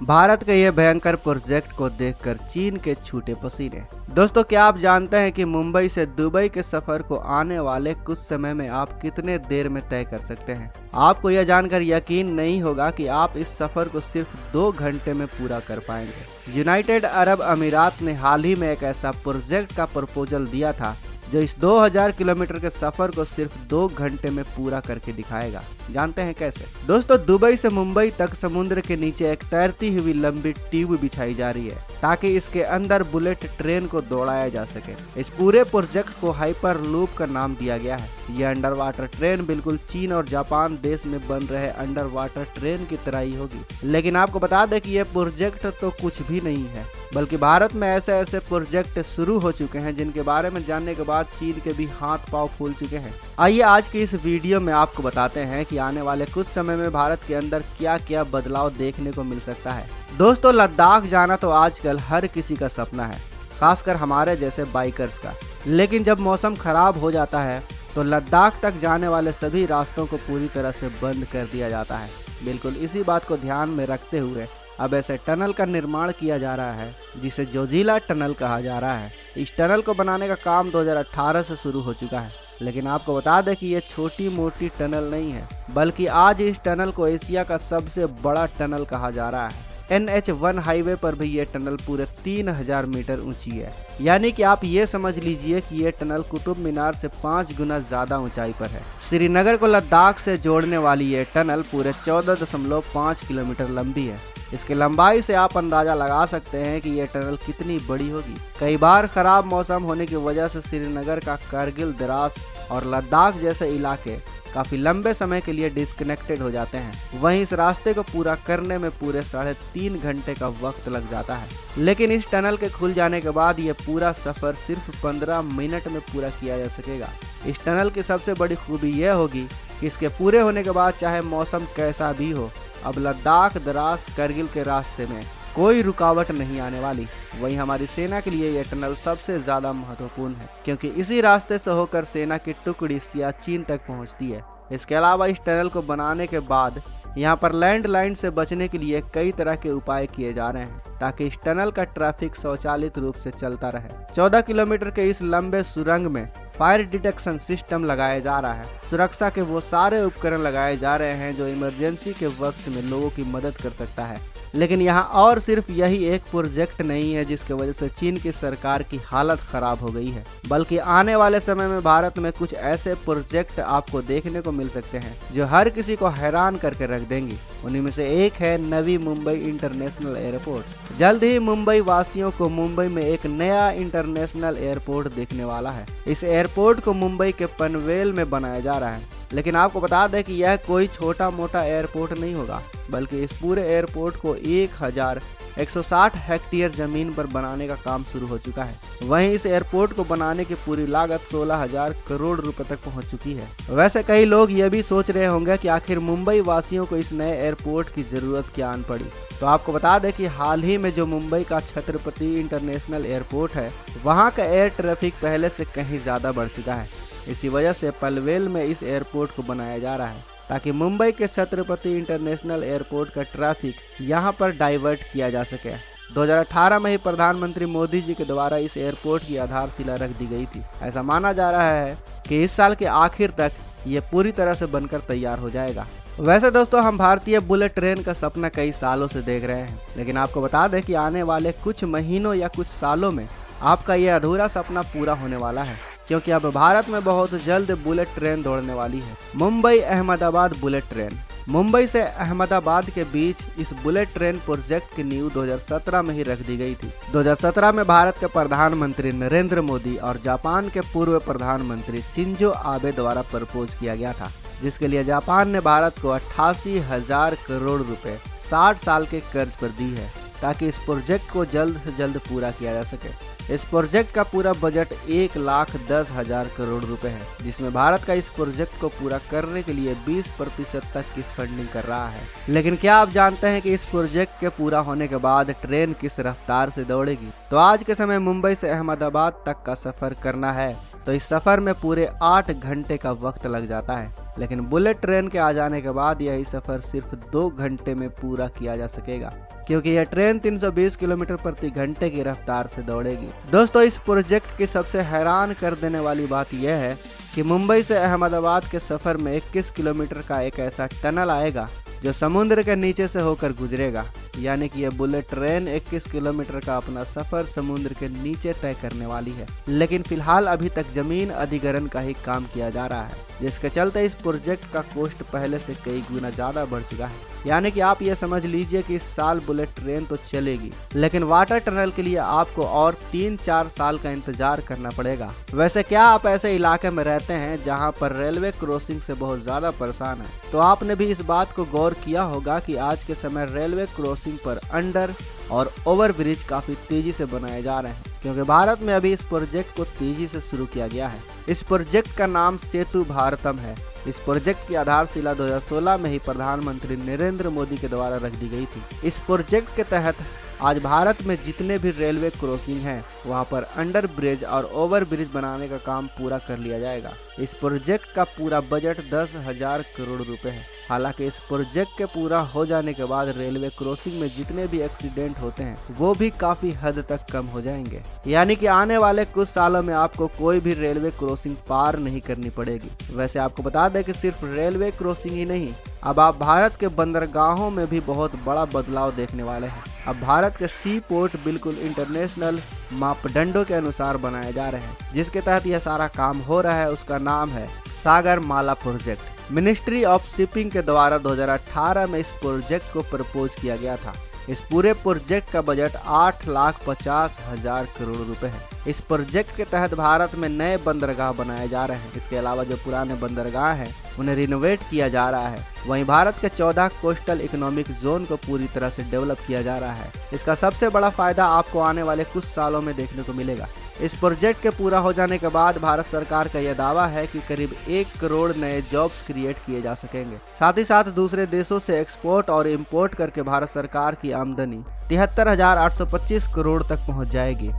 भारत के ये भयंकर प्रोजेक्ट को देखकर चीन के छूटे पसीने। दोस्तों, क्या आप जानते हैं कि मुंबई से दुबई के सफर को आने वाले कुछ समय में आप कितने देर में तय कर सकते हैं? आपको यह जानकर यकीन नहीं होगा कि आप इस सफर को सिर्फ 2 घंटे में पूरा कर पाएंगे। यूनाइटेड अरब अमीरात ने हाल ही में एक ऐसा प्रोजेक्ट का प्रपोजल दिया था जो इस 2000 किलोमीटर के सफर को सिर्फ 2 घंटे में पूरा करके दिखाएगा। जानते हैं कैसे? दोस्तों, दुबई से मुंबई तक समुद्र के नीचे एक तैरती हुई लंबी ट्यूब बिछाई जा रही है ताकि इसके अंदर बुलेट ट्रेन को दौड़ाया जा सके। इस पूरे प्रोजेक्ट को हाइपर लूप का नाम दिया गया है। यह अंडर वाटर ट्रेन बिल्कुल चीन और जापान देश में बन रहे अंडर वाटर ट्रेन की तरह ही होगी। लेकिन आपको बता दें कि यह प्रोजेक्ट तो कुछ भी नहीं है, बल्कि भारत में ऐसे ऐसे प्रोजेक्ट शुरू हो चुके हैं जिनके बारे में जानने के बाद चीन के भी हाथ पांव फूल चुके हैं। आइए आज की इस वीडियो में आपको बताते हैं कि आने वाले कुछ समय में भारत के अंदर क्या क्या बदलाव देखने को मिल सकता है। दोस्तों, लद्दाख जाना तो आजकल हर किसी का सपना है, खासकर हमारे जैसे बाइकर्स का। लेकिन जब मौसम खराब हो जाता है तो लद्दाख तक जाने वाले सभी रास्तों को पूरी तरह से बंद कर दिया जाता है। बिल्कुल इसी बात को ध्यान में रखते हुए अब ऐसे टनल का निर्माण किया जा रहा है जिसे जोजिला टनल कहा जा रहा है। इस टनल को बनाने का काम 2018 से शुरू हो चुका है। लेकिन आपको बता दें कि ये छोटी मोटी टनल नहीं है, बल्कि आज इस टनल को एशिया का सबसे बड़ा टनल कहा जा रहा है। NH1 हाईवे पर भी ये टनल पूरे 3000 मीटर ऊंची है। यानी कि आप ये समझ लीजिए कि ये टनल कुतुब मीनार से 5 गुना ज्यादा ऊंचाई पर है। श्रीनगर को लद्दाख से जोड़ने वाली ये टनल पूरे 14.5 किलोमीटर लंबी है। इसकी लंबाई से आप अंदाजा लगा सकते हैं कि यह टनल कितनी बड़ी होगी। कई बार खराब मौसम होने की वजह से श्रीनगर का कारगिल, द्रास और लद्दाख जैसे इलाके काफी लंबे समय के लिए डिस्कनेक्टेड हो जाते हैं। वहीं इस रास्ते को पूरा करने में पूरे 3.5 घंटे का वक्त लग जाता है। लेकिन इस टनल के खुल जाने के बाद यह पूरा सफर सिर्फ 15 मिनट में पूरा किया जा सकेगा। इस टनल की सबसे बड़ी खूबी यह होगी कि इसके पूरे होने के बाद चाहे मौसम कैसा भी हो, अब लद्दाख, द्रास, करगिल के रास्ते में कोई रुकावट नहीं आने वाली। वहीं हमारी सेना के लिए यह टनल सबसे ज्यादा महत्वपूर्ण है, क्योंकि इसी रास्ते से होकर सेना की टुकड़ी सियाचिन तक पहुंचती है। इसके अलावा इस टनल को बनाने के बाद यहाँ पर लैंडलाइन से बचने के लिए कई तरह के उपाय किए जा रहे हैं ताकि इस टनल का ट्रैफिक स्वचालित रूप से चलता रहे। 14 किलोमीटर के इस लंबे सुरंग में फायर डिटेक्शन सिस्टम लगाया जा रहा है। सुरक्षा के वो सारे उपकरण लगाए जा रहे हैं जो इमरजेंसी के वक्त में लोगों की मदद कर सकता है। लेकिन यहाँ और सिर्फ यही एक प्रोजेक्ट नहीं है जिसकी वजह से चीन की सरकार की हालत खराब हो गई है, बल्कि आने वाले समय में भारत में कुछ ऐसे प्रोजेक्ट आपको देखने को मिल सकते हैं जो हर किसी को हैरान करके रख देंगी। उन्हीं में से एक है नवी मुंबई इंटरनेशनल एयरपोर्ट। जल्द ही मुंबई वासियों को मुंबई में एक नया इंटरनेशनल एयरपोर्ट देखने वाला है। इस एयरपोर्ट को मुंबई के पनवेल में बनाया जा रहा है। लेकिन आपको बता दें कि यह कोई छोटा मोटा एयरपोर्ट नहीं होगा, बल्कि इस पूरे एयरपोर्ट को 1160 हेक्टेयर जमीन पर बनाने का काम शुरू हो चुका है। वहीं इस एयरपोर्ट को बनाने की पूरी लागत 16,000 करोड़ रुपए तक पहुंच चुकी है। वैसे कई लोग ये भी सोच रहे होंगे कि आखिर मुंबई वासियों को इस नए एयरपोर्ट की जरूरत क्या आन पड़ी। तो आपको बता दें कि हाल ही में जो मुंबई का छत्रपति इंटरनेशनल एयरपोर्ट है, वहाँ का एयर ट्रैफिक पहले से कहीं ज्यादा बढ़ चुका है। इसी वजह से पनवेल में इस एयरपोर्ट को बनाया जा रहा है ताकि मुंबई के छत्रपति इंटरनेशनल एयरपोर्ट का ट्रैफिक यहां पर डाइवर्ट किया जा सके। 2018 में ही प्रधानमंत्री मोदी जी के द्वारा इस एयरपोर्ट की आधारशिला रख दी गई थी। ऐसा माना जा रहा है कि इस साल के आखिर तक ये पूरी तरह से बनकर तैयार हो जाएगा। वैसे दोस्तों, हम भारतीय बुलेट ट्रेन का सपना कई सालों से देख रहे हैं, लेकिन आपको बता दें कि आने वाले कुछ महीनों या कुछ सालों में आपका ये अधूरा सपना पूरा होने वाला है, क्योंकि अब भारत में बहुत जल्द बुलेट ट्रेन दौड़ने वाली है। Mumbai Ahmedabad bullet train. मुंबई से अहमदाबाद के बीच इस बुलेट ट्रेन प्रोजेक्ट की नींव 2017 में ही रख दी गई थी। 2017 में भारत के प्रधानमंत्री नरेंद्र मोदी और जापान के पूर्व प्रधानमंत्री शिंजो आबे द्वारा प्रपोज किया गया था, जिसके लिए जापान ने भारत को 88,000 करोड़ रुपए 60 साल के कर्ज पर दी है ताकि इस प्रोजेक्ट को जल्द से जल्द पूरा किया जा सके। इस प्रोजेक्ट का पूरा बजट 1,10,000 करोड़ रुपए है, जिसमें भारत का इस प्रोजेक्ट को पूरा करने के लिए 20% तक की फंडिंग कर रहा है। लेकिन क्या आप जानते हैं कि इस प्रोजेक्ट के पूरा होने के बाद ट्रेन किस रफ्तार से दौड़ेगी? तो आज के समय मुंबई से अहमदाबाद तक का सफर करना है तो इस सफर में पूरे 8 घंटे का वक्त लग जाता है। लेकिन बुलेट ट्रेन के आ जाने के बाद यही सफर सिर्फ 2 घंटे में पूरा किया जा सकेगा, क्योंकि यह ट्रेन 320 किलोमीटर प्रति घंटे की रफ्तार से दौड़ेगी। दोस्तों, इस प्रोजेक्ट की सबसे हैरान कर देने वाली बात यह है कि मुंबई से अहमदाबाद के सफर में 21 किलोमीटर का एक ऐसा टनल आएगा जो समुद्र के नीचे से होकर गुजरेगा। यानी कि यह बुलेट ट्रेन 21 किलोमीटर का अपना सफर समुद्र के नीचे तय करने वाली है। लेकिन फिलहाल अभी तक जमीन अधिग्रहण का ही काम किया जा रहा है, जिसके चलते इस प्रोजेक्ट का कॉस्ट पहले से कई गुना ज्यादा बढ़ चुका है। यानी कि आप ये समझ लीजिए कि इस साल बुलेट ट्रेन तो चलेगी, लेकिन वाटर टनल के लिए आपको और 3-4 साल का इंतजार करना पड़ेगा। वैसे क्या आप ऐसे इलाके में रहते हैं जहां पर रेलवे क्रॉसिंग से बहुत ज्यादा परेशान है, तो आपने भी इस बात को गौर किया होगा कि आज के समय रेलवे क्रॉसिंग पर अंडर और ओवर ब्रिज काफी तेजी से बनाए जा रहे हैं, क्योंकि भारत में अभी इस प्रोजेक्ट को तेजी से शुरू किया गया है। इस प्रोजेक्ट का नाम सेतु भारतम है। इस प्रोजेक्ट की आधारशिला 2016 में ही प्रधानमंत्री नरेंद्र मोदी के द्वारा रख दी गई थी। इस प्रोजेक्ट के तहत आज भारत में जितने भी रेलवे क्रॉसिंग हैं, वहां पर अंडर ब्रिज और ओवर ब्रिज बनाने का काम पूरा कर लिया जाएगा। इस प्रोजेक्ट का पूरा बजट 10,000 करोड़ रुपए है। हालांकि इस प्रोजेक्ट के पूरा हो जाने के बाद रेलवे क्रॉसिंग में जितने भी एक्सीडेंट होते हैं वो भी काफी हद तक कम हो जाएंगे। यानी कि आने वाले कुछ सालों में आपको कोई भी रेलवे क्रॉसिंग पार नहीं करनी पड़ेगी। वैसे आपको बता दें कि सिर्फ रेलवे क्रॉसिंग ही नहीं, अब आप भारत के बंदरगाहों में भी बहुत बड़ा बदलाव देखने वाले हैं। अब भारत के सी पोर्ट बिल्कुल इंटरनेशनल मापदंडों के अनुसार बनाए जा रहे हैं। जिसके तहत यह सारा काम हो रहा है उसका नाम है सागर माला प्रोजेक्ट। मिनिस्ट्री ऑफ शिपिंग के द्वारा 2018 में इस प्रोजेक्ट को प्रपोज किया गया था। इस पूरे प्रोजेक्ट का बजट 8,50,000 करोड़ रुपए है। इस प्रोजेक्ट के तहत भारत में नए बंदरगाह बनाए जा रहे हैं। इसके अलावा जो पुराने बंदरगाह हैं उन्हें रिनोवेट किया जा रहा है। वहीं भारत के 14 कोस्टल इकोनॉमिक जोन को पूरी तरह से डेवलप किया जा रहा है। इसका सबसे बड़ा फायदा आपको आने वाले कुछ सालों में देखने को मिलेगा। इस प्रोजेक्ट के पूरा हो जाने के बाद भारत सरकार का यह दावा है कि करीब 1 करोड़ नए जॉब्स क्रिएट किए जा सकेंगे। साथ ही साथ दूसरे देशों से एक्सपोर्ट और इंपोर्ट करके भारत सरकार की आमदनी 73,825 करोड़ तक पहुंच जाएगी।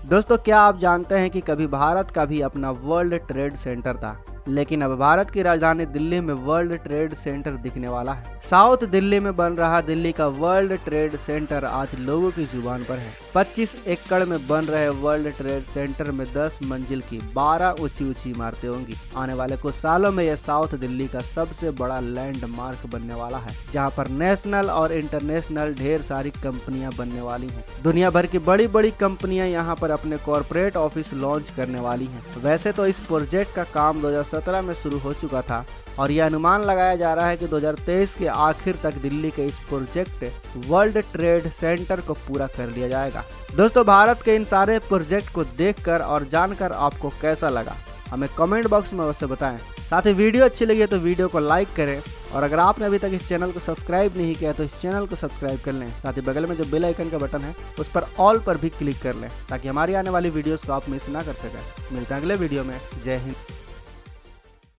दोस्तों, क्या आप जानते हैं कि कभी भारत का भी अपना वर्ल्ड ट्रेड सेंटर था, लेकिन अब भारत की राजधानी दिल्ली में वर्ल्ड ट्रेड सेंटर दिखने वाला है। साउथ दिल्ली में बन रहा दिल्ली का वर्ल्ड ट्रेड सेंटर आज लोगों की जुबान पर है। 25 एकड़ में बन रहे वर्ल्ड ट्रेड सेंटर में 10 मंजिल की 12 ऊंची इमारतें होंगी। आने वाले कुछ सालों में यह साउथ दिल्ली का सबसे बड़ा लैंडमार्क बनने वाला है, जहां पर नेशनल और इंटरनेशनल ढेर सारी कंपनियां बनने वाली हैं। दुनिया भर की बड़ी बड़ी कंपनियां यहां पर अपने कॉर्पोरेट ऑफिस लॉन्च करने वाली हैं। वैसे तो इस प्रोजेक्ट का काम 2017 में शुरू हो चुका था और यह अनुमान लगाया जा रहा है कि 2023 के आखिर तक दिल्ली के इस प्रोजेक्ट वर्ल्ड ट्रेड सेंटर को पूरा कर लिया जाएगा। दोस्तों, भारत के इन सारे प्रोजेक्ट को देखकर और जानकर आपको कैसा लगा हमें कमेंट बॉक्स में अवश्य बताएं। साथ ही वीडियो अच्छी लगी तो वीडियो को लाइक करें, और अगर आपने अभी तक इस चैनल को सब्सक्राइब नहीं किया तो इस चैनल को सब्सक्राइब कर लें। साथ ही बगल में जो बेल आइकन का बटन है उस पर ऑल पर भी क्लिक कर लें, ताकि हमारी आने वाली वीडियोस को आप मिस ना कर सकें। मिलते हैं अगले वीडियो में। जय हिंद।